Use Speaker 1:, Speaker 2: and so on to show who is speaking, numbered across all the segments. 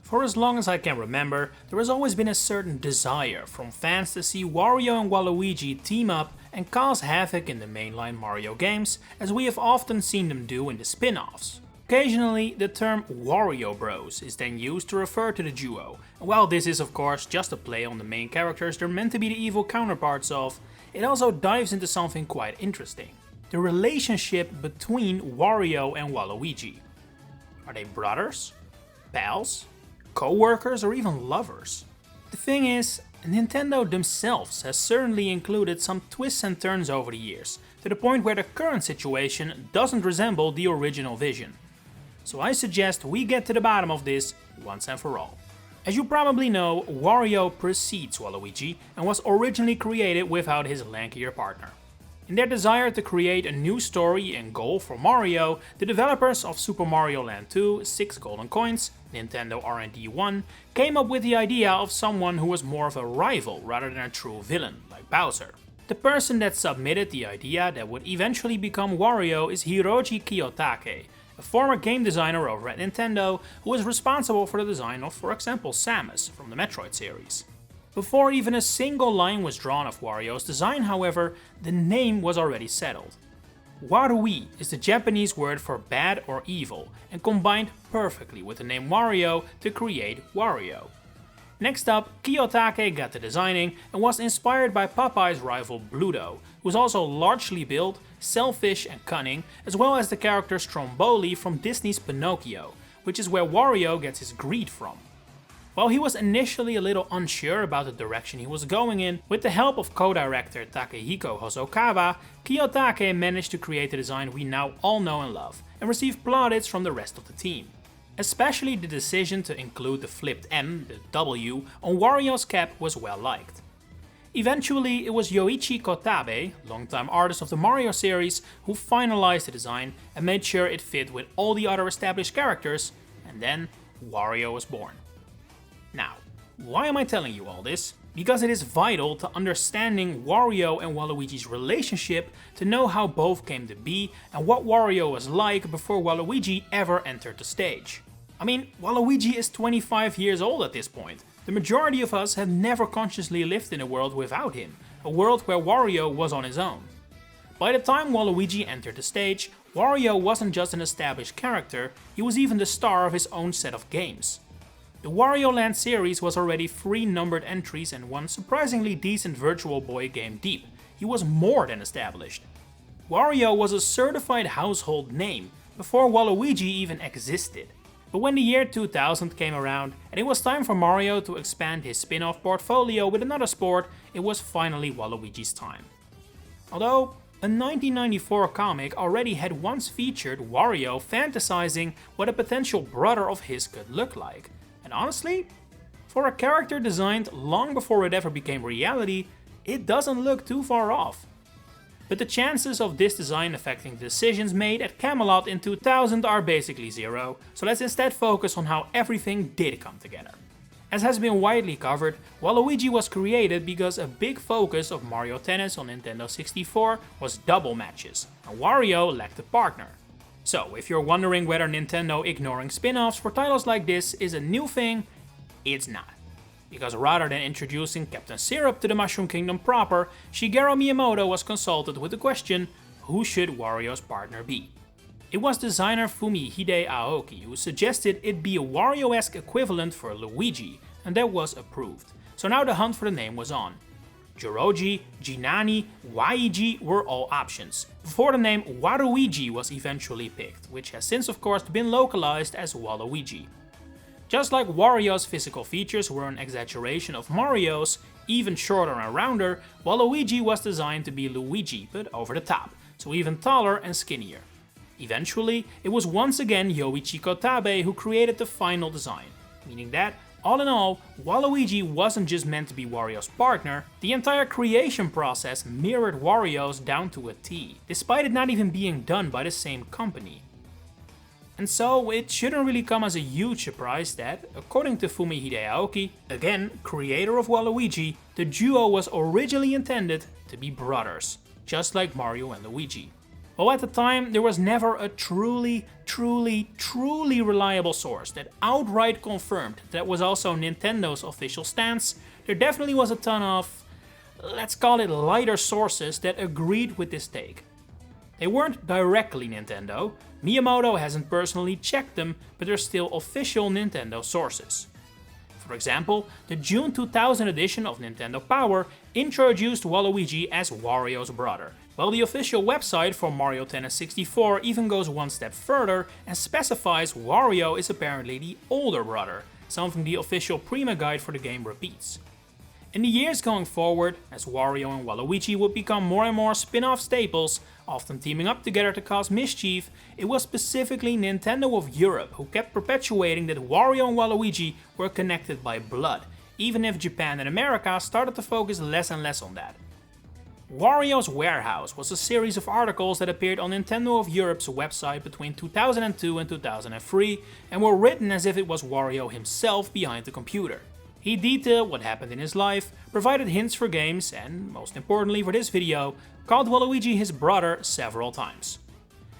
Speaker 1: For as long as I can remember, there has always been a certain desire from fans to see Wario and Waluigi team up and cause havoc in the mainline Mario games, as we have often seen them do in the spin-offs. Occasionally, the term Wario Bros is then used to refer to the duo, and while this is of course just a play on the main characters they're meant to be the evil counterparts of, it also dives into something quite interesting: the relationship between Wario and Waluigi. Are they brothers? Pals? Co-workers, or even lovers? The thing is, Nintendo themselves has certainly included some twists and turns over the years, to the point where the current situation doesn't resemble the original vision. So I suggest we get to the bottom of this once and for all. As you probably know, Wario precedes Waluigi and was originally created without his lankier partner. In their desire to create a new story and goal for Mario, the developers of Super Mario Land 2, 6 Golden Coins, Nintendo R&D 1, came up with the idea of someone who was more of a rival rather than a true villain, like Bowser. The person that submitted the idea that would eventually become Wario is Hiroji Kiyotake, a former game designer over at Nintendo who was responsible for the design of, for example, Samus from the Metroid series. Before even a single line was drawn of Wario's design, however, the name was already settled. Warui is the Japanese word for bad or evil, and combined perfectly with the name Wario to create Wario. Next up, Kiyotake got to designing and was inspired by Popeye's rival Bluto, who was also largely built, selfish and cunning, as well as the character Stromboli from Disney's Pinocchio, which is where Wario gets his greed from. While he was initially a little unsure about the direction he was going in, with the help of co-director Takehiko Hosokawa, Kiyotake managed to create the design we now all know and love, and received plaudits from the rest of the team. Especially the decision to include the flipped M, the W, on Wario's cap was well liked. Eventually, it was Yoichi Kotabe, longtime artist of the Mario series, who finalized the design and made sure it fit with all the other established characters, and then Wario was born. Now, why am I telling you all this? Because it is vital to understanding Wario and Waluigi's relationship to know how both came to be and what Wario was like before Waluigi ever entered the stage. I mean, Waluigi is 25 years old at this point. The majority of us have never consciously lived in a world without him, a world where Wario was on his own. By the time Waluigi entered the stage, Wario wasn't just an established character, he was even the star of his own set of games. The Wario Land series was already 3 numbered entries and one surprisingly decent Virtual Boy game deep. He was more than established. Wario was a certified household name before Waluigi even existed. But when the year 2000 came around and it was time for Mario to expand his spin-off portfolio with another sport, it was finally Waluigi's time. Although, a 1994 comic already had once featured Wario fantasizing what a potential brother of his could look like. And honestly, for a character designed long before it ever became reality, it doesn't look too far off. But the chances of this design affecting the decisions made at Camelot in 2000 are basically zero, so let's instead focus on how everything did come together. As has been widely covered, Waluigi was created because a big focus of Mario Tennis on Nintendo 64 was double matches, and Wario lacked a partner. So, if you're wondering whether Nintendo ignoring spin-offs for titles like this is a new thing, it's not. Because rather than introducing Captain Syrup to the Mushroom Kingdom proper, Shigeru Miyamoto was consulted with the question, who should Wario's partner be? It was designer Fumihide Aoki who suggested it be a Wario-esque equivalent for Luigi, and that was approved. So now the hunt for the name was on. Jiroji, Jinani, Waiji were all options, before the name Waluigi was eventually picked, which has since of course been localized as Waluigi. Just like Wario's physical features were an exaggeration of Mario's, even shorter and rounder, Waluigi was designed to be Luigi, but over the top, so even taller and skinnier. Eventually, it was once again Yoichi Kotabe who created the final design, meaning that, all in all, Waluigi wasn't just meant to be Wario's partner, the entire creation process mirrored Wario's down to a T, despite it not even being done by the same company. And so, it shouldn't really come as a huge surprise that, according to Fumihide Aoki, again creator of Waluigi, the duo was originally intended to be brothers, just like Mario and Luigi. Well, at the time, there was never a truly reliable source that outright confirmed that was also Nintendo's official stance. There definitely was a ton of, let's call it lighter sources that agreed with this take. They weren't directly Nintendo, Miyamoto hasn't personally checked them, but they're still official Nintendo sources. For example, the June 2000 edition of Nintendo Power introduced Waluigi as Wario's brother, while the official website for Mario Tennis 64 even goes one step further and specifies Wario is apparently the older brother, something the official Prima guide for the game repeats. In the years going forward, as Wario and Waluigi would become more and more spin-off staples, often teaming up together to cause mischief, it was specifically Nintendo of Europe who kept perpetuating that Wario and Waluigi were connected by blood, even if Japan and America started to focus less and less on that. Wario's Warehouse was a series of articles that appeared on Nintendo of Europe's website between 2002 and 2003 and were written as if it was Wario himself behind the computer. He detailed what happened in his life, provided hints for games, and, most importantly for this video, called Waluigi his brother several times.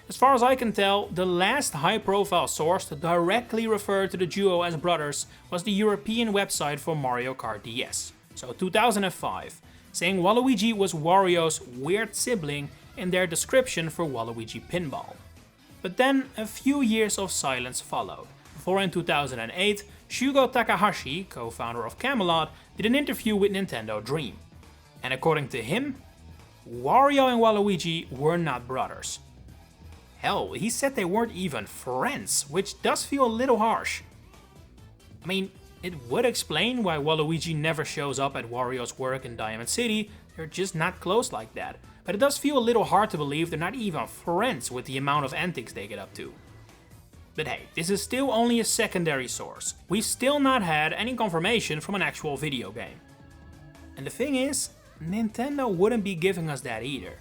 Speaker 1: As far as I can tell, the last high-profile source to directly refer to the duo as brothers was the European website for Mario Kart DS, so 2005, saying Waluigi was Wario's weird sibling in their description for Waluigi Pinball. But then a few years of silence followed, before in 2008, Shugo Takahashi, co-founder of Camelot, did an interview with Nintendo Dream. And according to him, Wario and Waluigi were not brothers. Hell, he said they weren't even friends, which does feel a little harsh. I mean, it would explain why Waluigi never shows up at Wario's work in Diamond City, they're just not close like that. But it does feel a little hard to believe they're not even friends with the amount of antics they get up to. But hey, this is still only a secondary source. We've still not had any confirmation from an actual video game. And the thing is, Nintendo wouldn't be giving us that either.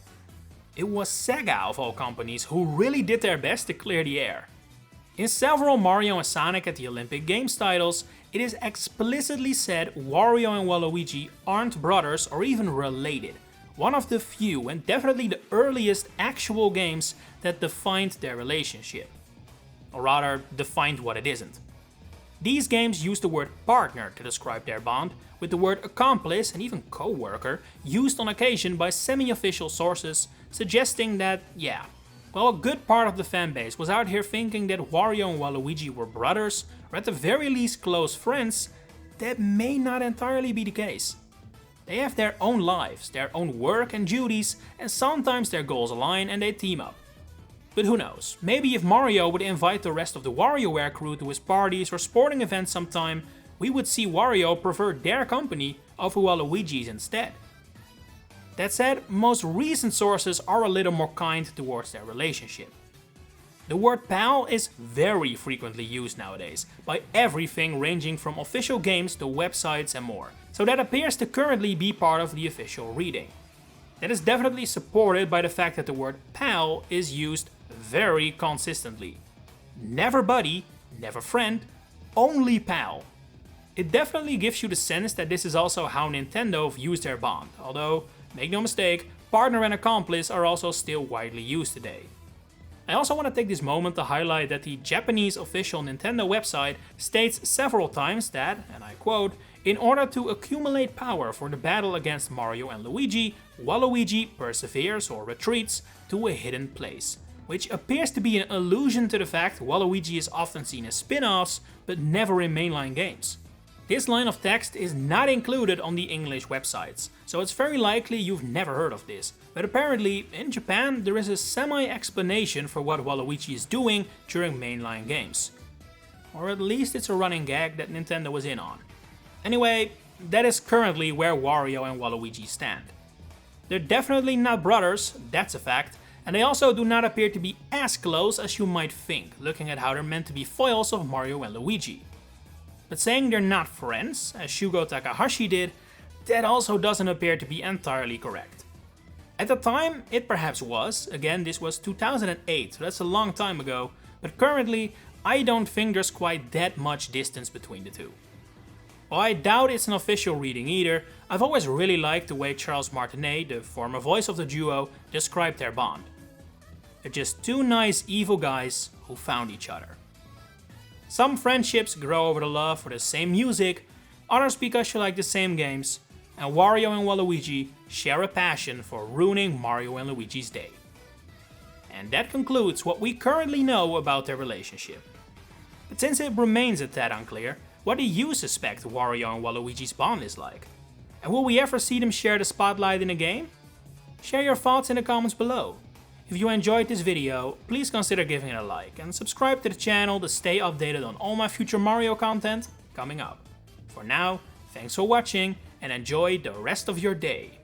Speaker 1: It was Sega of all companies who really did their best to clear the air. In several Mario and Sonic at the Olympic Games titles, it is explicitly said Wario and Waluigi aren't brothers or even related. One of the few and definitely the earliest actual games that defined their relationship. Or rather, defined what it isn't. These games use the word partner to describe their bond, with the word accomplice and even co-worker used on occasion by semi-official sources, suggesting that, yeah, well, a good part of the fanbase was out here thinking that Wario and Waluigi were brothers, or at the very least close friends. That may not entirely be the case. They have their own lives, their own work and duties, and sometimes their goals align and they team up. But who knows, maybe if Mario would invite the rest of the WarioWare crew to his parties or sporting events sometime, we would see Wario prefer their company over Waluigi's instead. That said, most recent sources are a little more kind towards their relationship. The word pal is very frequently used nowadays, by everything ranging from official games to websites and more, so that appears to currently be part of the official reading. That is definitely supported by the fact that the word pal is used very consistently. Never buddy, never friend, only pal. It definitely gives you the sense that this is also how Nintendo views their bond, although, make no mistake, partner and accomplice are also still widely used today. I also want to take this moment to highlight that the Japanese official Nintendo website states several times that, and I quote, in order to accumulate power for the battle against Mario and Luigi, Waluigi perseveres or retreats to a hidden place, which appears to be an allusion to the fact Waluigi is often seen as spin-offs, but never in mainline games. This line of text is not included on the English websites, so it's very likely you've never heard of this. But apparently, in Japan, there is a semi-explanation for what Waluigi is doing during mainline games. Or at least it's a running gag that Nintendo was in on. Anyway, that is currently where Wario and Waluigi stand. They're definitely not brothers, that's a fact, and they also do not appear to be as close as you might think, looking at how they're meant to be foils of Mario and Luigi. But saying they're not friends, as Shugo Takahashi did, that also doesn't appear to be entirely correct. At the time, it perhaps was, again this was 2008, so that's a long time ago, but currently, I don't think there's quite that much distance between the two. While I doubt it's an official reading either, I've always really liked the way Charles Martinet, the former voice of the duo, described their bond. They're just two nice evil guys who found each other. Some friendships grow over the love for the same music, others because you like the same games, and Wario and Waluigi share a passion for ruining Mario and Luigi's day. And that concludes what we currently know about their relationship. But since it remains a tad unclear, what do you suspect Wario and Waluigi's bond is like? And will we ever see them share the spotlight in a game? Share your thoughts in the comments below. If you enjoyed this video, please consider giving it a like and subscribe to the channel to stay updated on all my future Mario content coming up. For now, thanks for watching and enjoy the rest of your day.